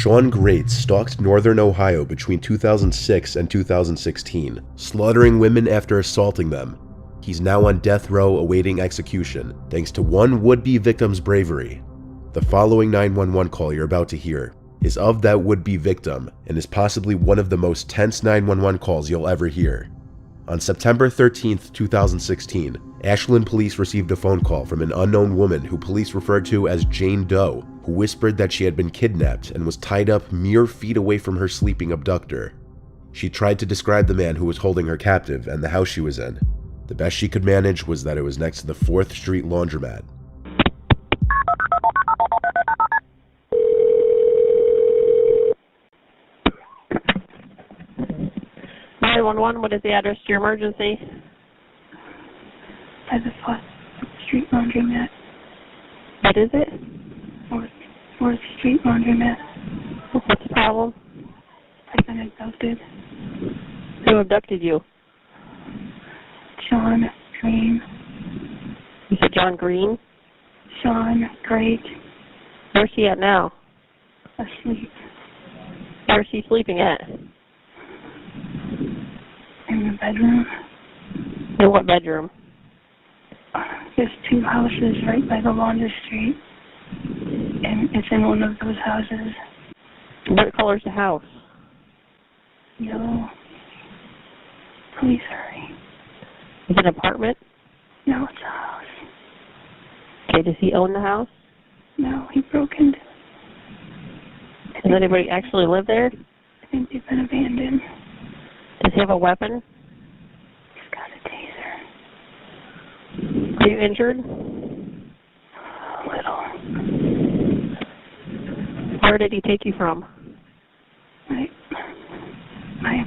Sean Great stalked northern Ohio between 2006 and 2016, slaughtering women after assaulting them. He's now on death row awaiting execution, thanks to one would-be victim's bravery. The following 911 call you're about to hear is of that would-be victim and is possibly one of the most tense 911 calls you'll ever hear. On September 13th, 2016, Ashland police received a phone call from an unknown woman who police referred to as Jane Doe, who whispered that she had been kidnapped and was tied up mere feet away from her sleeping abductor. She tried to describe the man who was holding her captive and the house she was in. The best she could manage was that it was next to the 4th Street laundromat. What is the address to your emergency? By the 4th Street laundromat. What is it? 4th Street laundromat. What's the problem? I've been abducted. Who abducted you? Sean Green. You said John Green? Sean Great. Where's he at now? Asleep. Where's he sleeping at? In the bedroom. In what bedroom? There's 2 houses right by the laundry street. And it's in one of those houses. What color's the house? Yellow. Please hurry. Is it an apartment? No, it's a house. Okay, does he own the house? No, he broke into it. Does anybody actually live there? I think they've been abandoned. Does he have a weapon? He's got a taser. Are you injured? A little. Where did he take you from? My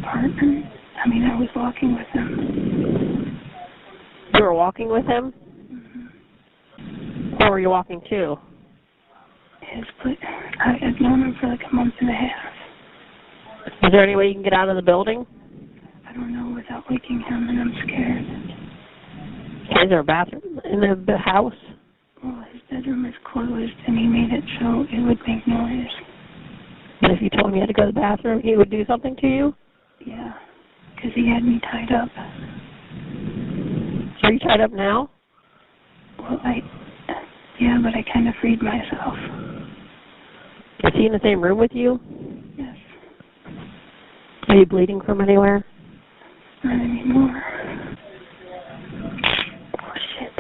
apartment. I was walking with him. You were walking with him? Mm-hmm. Where were you walking to? His place. I've known him for like a month and a half. Is there any way you can get out of the building? I don't know without waking him, and I'm scared. Is there a bathroom in the house? Well, his bedroom is closed, and he made it so it would make noise. But if you told him you had to go to the bathroom, he would do something to you? Yeah, because he had me tied up. So are you tied up now? Well, yeah, but I kind of freed myself. Is he in the same room with you? Yes. Are you bleeding from anywhere? Not anymore. Oh, shit.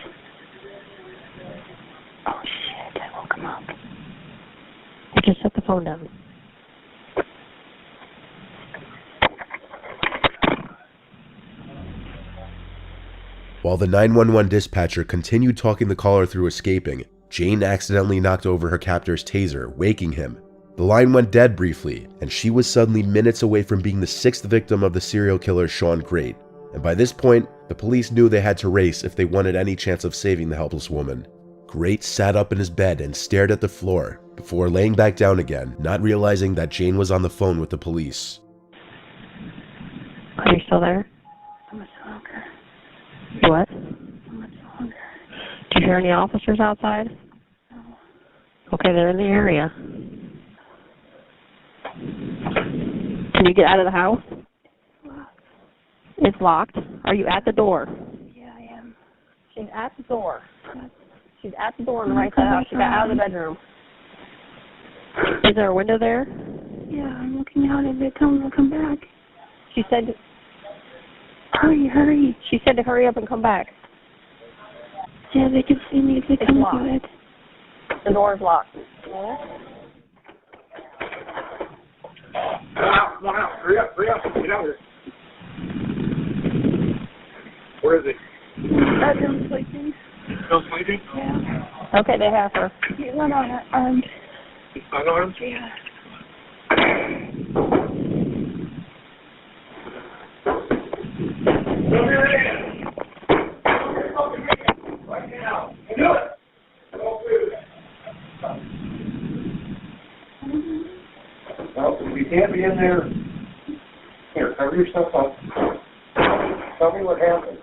I woke him up. I just set the phone down. While the 911 dispatcher continued talking the caller through escaping, Jane accidentally knocked over her captor's taser, waking him. The line went dead briefly, and she was suddenly minutes away from being the 6th victim of the serial killer Sean Great. And by this point, the police knew they had to race if they wanted any chance of saving the helpless woman. Great sat up in his bed and stared at the floor, before laying back down again, not realizing that Jane was on the phone with the police. Are you still there? I'm a stalker. What? I'm a stalker. Do you hear any officers outside? No. Okay, they're in the area. Can you get out of the house? Locked. It's locked. Are you at the door? Yeah, I am. She's at the door. What? She's at the door on the right side of the house. She got out of the bedroom. Is there a window there? Yeah, I'm looking out and they tell me to come back. She said... Hurry. She said to hurry up and come back. Yeah, they can see me if they come locked. to it. The door is locked. Come on out. Hurry up. Get out here. Where is he? Bedroom sleeping. Still sleeping? Yeah. Okay, they have her. He's not unarmed. Unarmed? Yeah. Right now. Do it. Well, if you can't be in there, here, cover yourself up. Tell me what happened.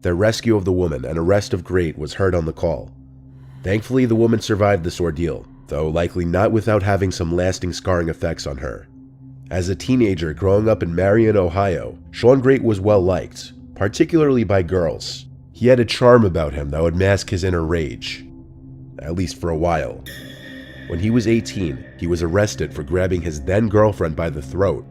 Their rescue of the woman and arrest of Great was heard on the call. Thankfully, the woman survived this ordeal, though likely not without having some lasting scarring effects on her. As a teenager growing up in Marion, Ohio, Sean Great was well liked, particularly by girls. He had a charm about him that would mask his inner rage, at least for a while. When he was 18, he was arrested for grabbing his then-girlfriend by the throat.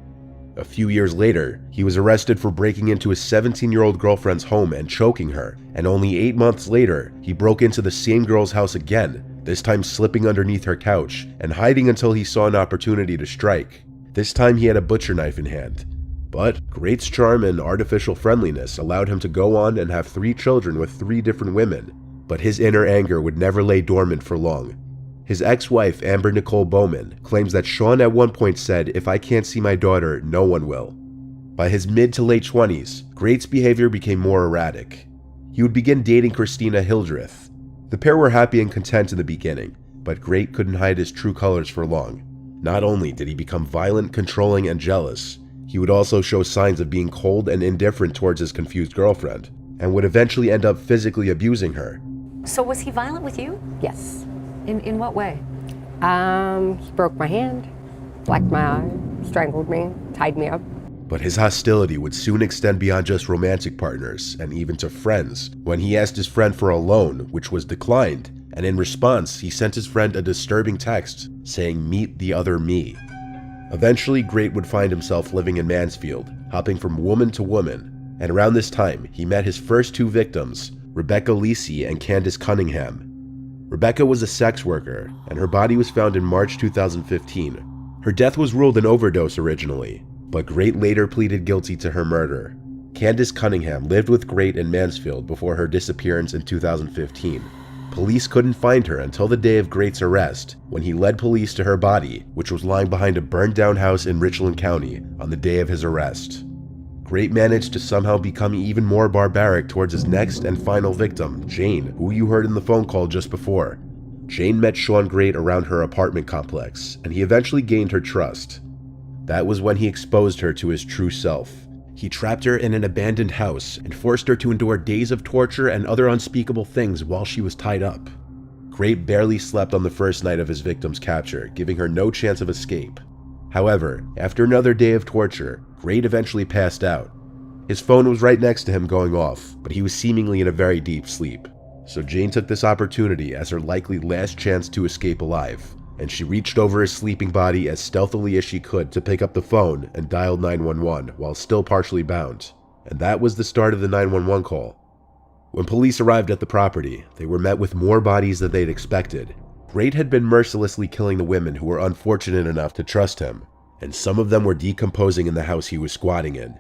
A few years later, he was arrested for breaking into his 17-year-old girlfriend's home and choking her, and only 8 months later, he broke into the same girl's house again, this time slipping underneath her couch and hiding until he saw an opportunity to strike. This time he had a butcher knife in hand. But Great's charm and artificial friendliness allowed him to go on and have 3 children with 3 different women, but his inner anger would never lay dormant for long. His ex-wife, Amber Nicole Bowman, claims that Sean at one point said, "If I can't see my daughter, no one will." By his mid to late 20s, Great's behavior became more erratic. He would begin dating Christina Hildreth. The pair were happy and content in the beginning, but Great couldn't hide his true colors for long. Not only did he become violent, controlling, and jealous, he would also show signs of being cold and indifferent towards his confused girlfriend, and would eventually end up physically abusing her. So was he violent with you? Yes. In what way? He broke my hand, blacked my eye, strangled me, tied me up. But his hostility would soon extend beyond just romantic partners, and even to friends, when he asked his friend for a loan, which was declined, and in response, he sent his friend a disturbing text saying, "Meet the other me." Eventually, Great would find himself living in Mansfield, hopping from woman to woman, and around this time, he met his first 2 victims, Rebecca Lisi and Candace Cunningham. Rebecca was a sex worker, and her body was found in March 2015. Her death was ruled an overdose originally, but Great later pleaded guilty to her murder. Candace Cunningham lived with Great in Mansfield before her disappearance in 2015. Police couldn't find her until the day of Great's arrest, when he led police to her body, which was lying behind a burned-down house in Richland County on the day of his arrest. Great managed to somehow become even more barbaric towards his next and final victim, Jane, who you heard in the phone call just before. Jane met Sean Great around her apartment complex, and he eventually gained her trust. That was when he exposed her to his true self. He trapped her in an abandoned house and forced her to endure days of torture and other unspeakable things while she was tied up. Great barely slept on the first night of his victim's capture, giving her no chance of escape. However, after another day of torture, Great eventually passed out. His phone was right next to him going off, but he was seemingly in a very deep sleep. So Jane took this opportunity as her likely last chance to escape alive, and she reached over his sleeping body as stealthily as she could to pick up the phone and dialed 911 while still partially bound. And that was the start of the 911 call. When police arrived at the property, they were met with more bodies than they'd expected. Great had been mercilessly killing the women who were unfortunate enough to trust him, and some of them were decomposing in the house he was squatting in.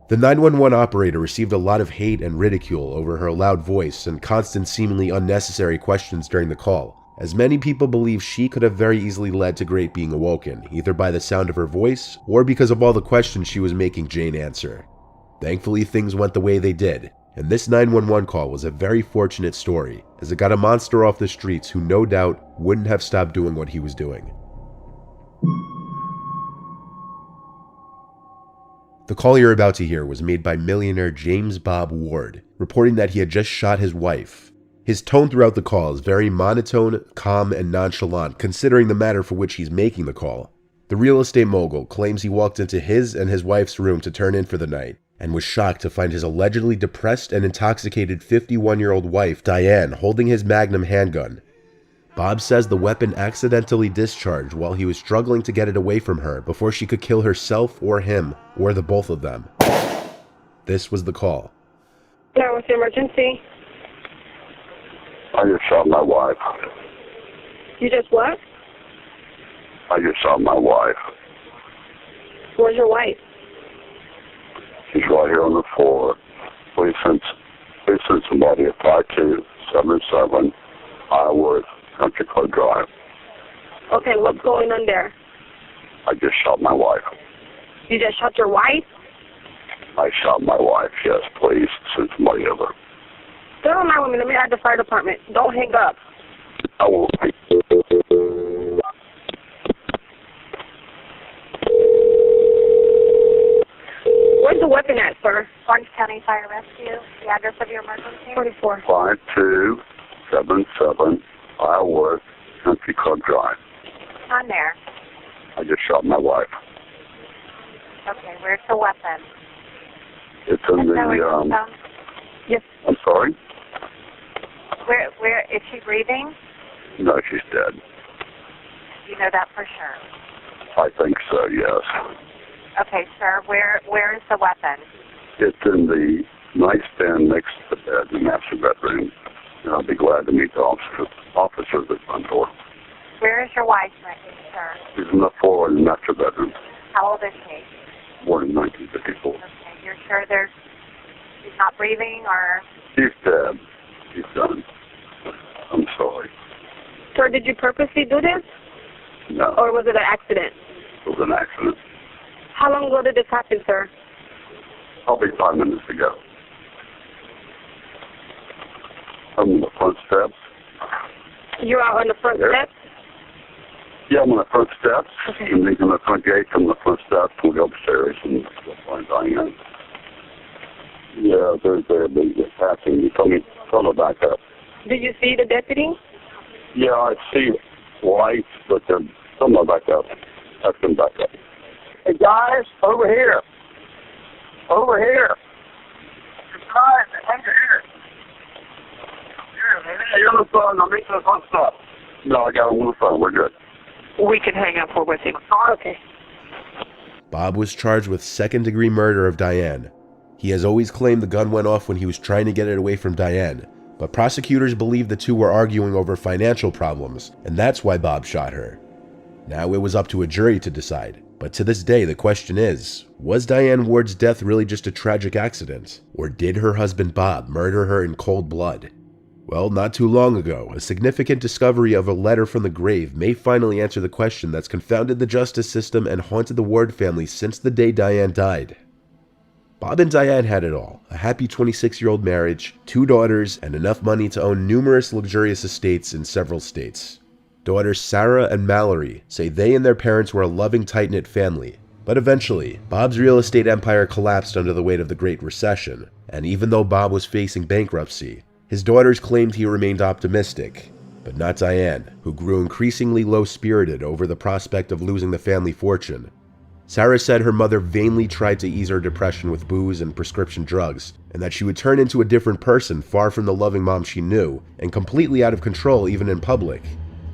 The 911 operator received a lot of hate and ridicule over her loud voice and constant seemingly unnecessary questions during the call, as many people believe she could have very easily led to Great being awoken, either by the sound of her voice or because of all the questions she was making Jane answer. Thankfully, things went the way they did, and this 911 call was a very fortunate story, as it got a monster off the streets who no doubt wouldn't have stopped doing what he was doing. The call you're about to hear was made by millionaire James Bob Ward, reporting that he had just shot his wife. His tone throughout the call is very monotone, calm, and nonchalant considering the matter for which he's making the call. The real estate mogul claims he walked into his and his wife's room to turn in for the night, and was shocked to find his allegedly depressed and intoxicated 51-year-old wife, Diane, holding his Magnum handgun. Bob says the weapon accidentally discharged while he was struggling to get it away from her before she could kill herself or him, or the both of them. This was the call. Yeah, what's the emergency? I just shot my wife. You just what? I just shot my wife. Where's your wife? She's right here on the floor. Please send somebody at 5277 Iowa Country Club Drive. Okay, what's going on there? I just shot my wife. You just shot your wife? I shot my wife, yes, please send somebody over. Stay on my woman. Let me add the fire department. Don't hang up. I will. Where's the weapon at, sir? Orange County Fire Rescue. The address of your emergency? 44. 5277 Iowa Country Club Drive. On there. I just shot my wife. Okay, where's the weapon? It's in Is that where you the, found? Yes. I'm sorry? Where, is she breathing? No, she's dead. You know that for sure. I think so, yes. Okay, sir, where is the weapon? It's in the nightstand next to the bed in the master bedroom. And I'll be glad to meet the officer at the front door. Where is your wife, sir? She's on the floor in the master bedroom. How old is she? Born in 1954. Okay, you're sure she's not breathing, or? She's dead. She's done. I'm sorry. Sir, did you purposely do this? No, Or was it an accident? it was an accident. How long ago did this happen, sir? Probably 5 minutes ago. I'm on the front steps. You're out on the front There. steps? Yeah, I'm on the front steps. Okay. And leaving the front gate from the front steps, we'll go upstairs and we'll find Diane. Yeah, they're there, but they're passing. You told me to back up. Did you see the deputy? Yeah, I see lights, but they're somewhere back up. Ask them back up. Hey, guys, over here. Over here. Guys, over here. Here, you're on the phone. I'll meet you on the front stop. No, I got him on the phone. We're good. We can hang up. We're with him. Okay. Bob was charged with second-degree murder of Diane. He has always claimed the gun went off when he was trying to get it away from Diane, but prosecutors believe the two were arguing over financial problems, and that's why Bob shot her. Now it was up to a jury to decide, but to this day the question is, was Diane Ward's death really just a tragic accident, or did her husband Bob murder her in cold blood? Well, not too long ago, a significant discovery of a letter from the grave may finally answer the question that's confounded the justice system and haunted the Ward family since the day Diane died. Bob and Diane had it all, a happy 26-year-old marriage, 2 daughters, and enough money to own numerous luxurious estates in several states. Daughters Sarah and Mallory say they and their parents were a loving, tight-knit family. But eventually, Bob's real estate empire collapsed under the weight of the Great Recession, and even though Bob was facing bankruptcy, his daughters claimed he remained optimistic, but not Diane, who grew increasingly low-spirited over the prospect of losing the family fortune. Sarah said her mother vainly tried to ease her depression with booze and prescription drugs, and that she would turn into a different person far from the loving mom she knew, and completely out of control even in public.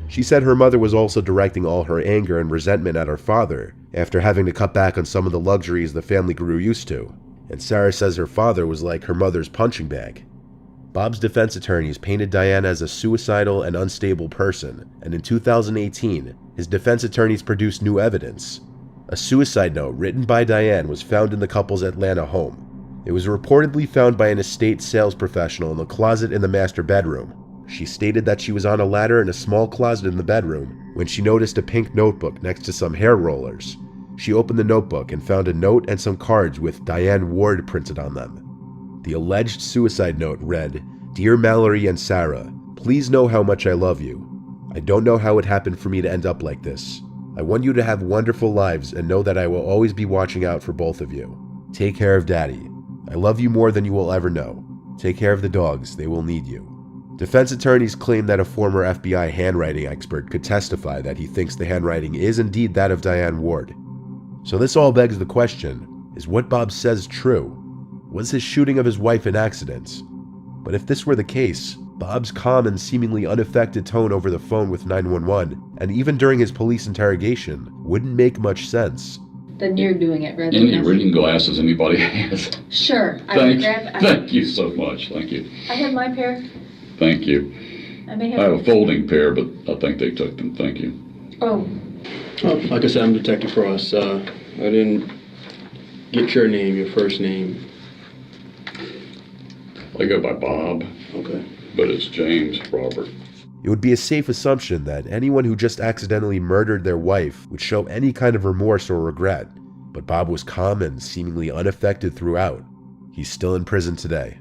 She said her mother was also directing all her anger and resentment at her father, after having to cut back on some of the luxuries the family grew used to, and Sarah says her father was like her mother's punching bag. Bob's defense attorneys painted Diane as a suicidal and unstable person, and in 2018, his defense attorneys produced new evidence. A suicide note written by Diane was found in the couple's Atlanta home. It was reportedly found by an estate sales professional in the closet in the master bedroom. She stated that she was on a ladder in a small closet in the bedroom when she noticed a pink notebook next to some hair rollers. She opened the notebook and found a note and some cards with Diane Ward printed on them. The alleged suicide note read, "Dear Mallory and Sarah, please know how much I love you. I don't know how it happened for me to end up like this. I want you to have wonderful lives and know that I will always be watching out for both of you. Take care of Daddy. I love you more than you will ever know. Take care of the dogs, they will need you." Defense attorneys claim that a former FBI handwriting expert could testify that he thinks the handwriting is indeed that of Diane Ward. So this all begs the question, is what Bob says true? Was his shooting of his wife an accident? But if this were the case, Bob's calm and seemingly unaffected tone over the phone with 911, and even during his police interrogation, wouldn't make much sense. Then you're doing it rather Any than... reading glasses anybody has? Sure. Thank you so much. Thank you. I have my pair. Thank you. I may I have have... a folding pair, but I think they took them. Thank you. Oh. Well, like I said, I'm Detective Frost. I didn't get your name, your first name. I go by Bob. Okay. But it's James Robert. It would be a safe assumption that anyone who just accidentally murdered their wife would show any kind of remorse or regret, but Bob was calm and seemingly unaffected throughout. He's still in prison today.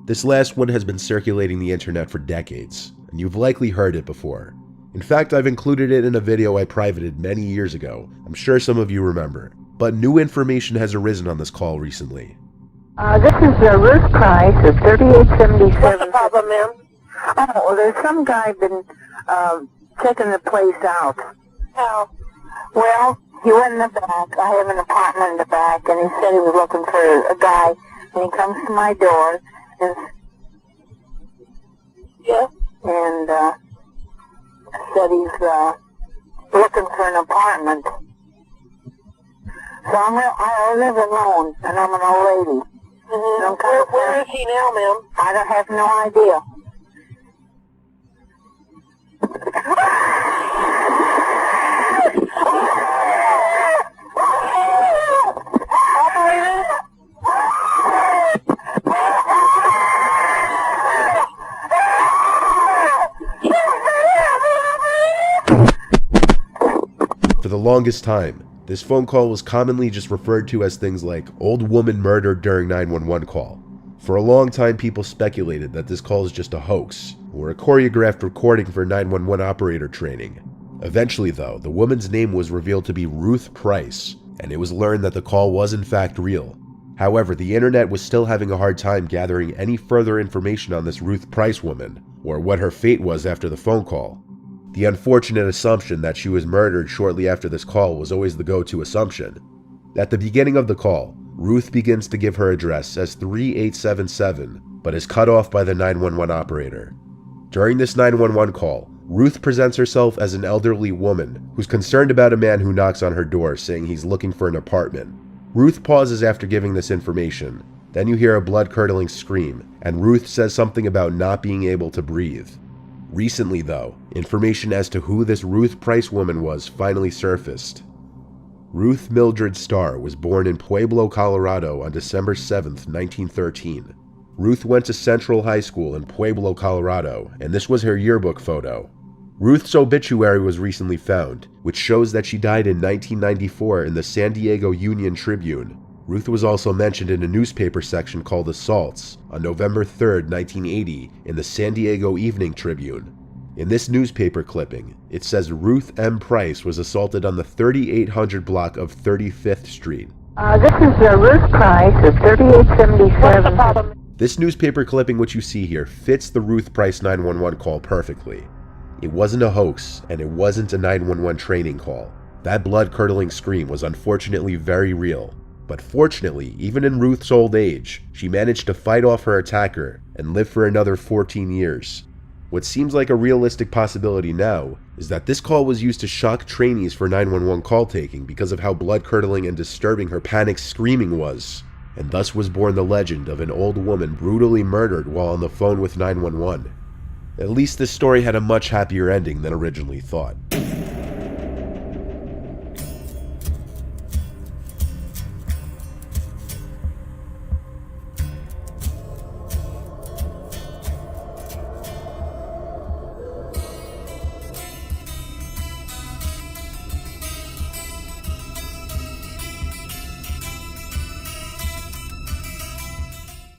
This last one has been circulating the internet for decades, and you've likely heard it before. In fact, I've included it in a video I privated many years ago. I'm sure some of you remember. But new information has arisen on this call recently. This is Ruth Price at 3877. What's the problem, ma'am? Oh, well, there's some guy been checking the place out. How? Well, he went in the back. I have an apartment in the back, and he said he was looking for a guy. And he comes to my door, and Yeah? and said he's looking for an apartment. So I live alone, and I'm an old lady. Mm-hmm. Where is he now, ma'am? I don't have no idea. For the longest time, this phone call was commonly just referred to as things like old woman murdered during 911 call. For a long time, people speculated that this call is just a hoax or a choreographed recording for 911 operator training. Eventually, though, the woman's name was revealed to be Ruth Price, and it was learned that the call was in fact real. However, the internet was still having a hard time gathering any further information on this Ruth Price woman, or what her fate was after the phone call. The unfortunate assumption that she was murdered shortly after this call was always the go-to assumption. At the beginning of the call, Ruth begins to give her address as 3877, but is cut off by the 911 operator. During this 911 call, Ruth presents herself as an elderly woman who's concerned about a man who knocks on her door saying he's looking for an apartment. Ruth pauses after giving this information. Then you hear a blood-curdling scream, and Ruth says something about not being able to breathe. Recently, though, information as to who this Ruth Price woman was finally surfaced. Ruth Mildred Starr was born in Pueblo, Colorado on December 7, 1913. Ruth went to Central High School in Pueblo, Colorado, and this was her yearbook photo. Ruth's obituary was recently found, which shows that she died in 1994 in the San Diego Union-Tribune. Ruth was also mentioned in a newspaper section called Assaults on November 3, 1980 in the San Diego Evening Tribune. In this newspaper clipping, it says Ruth M. Price was assaulted on the 3800 block of 35th Street. This is Ruth Price at 3877. What's the problem? This newspaper clipping which you see here fits the Ruth Price 911 call perfectly. It wasn't a hoax, and it wasn't a 911 training call. That blood-curdling scream was unfortunately very real. But fortunately, even in Ruth's old age, she managed to fight off her attacker and live for another 14 years. What seems like a realistic possibility now is that this call was used to shock trainees for 911 call taking because of how blood-curdling and disturbing her panicked screaming was, and thus was born the legend of an old woman brutally murdered while on the phone with 911. At least this story had a much happier ending than originally thought.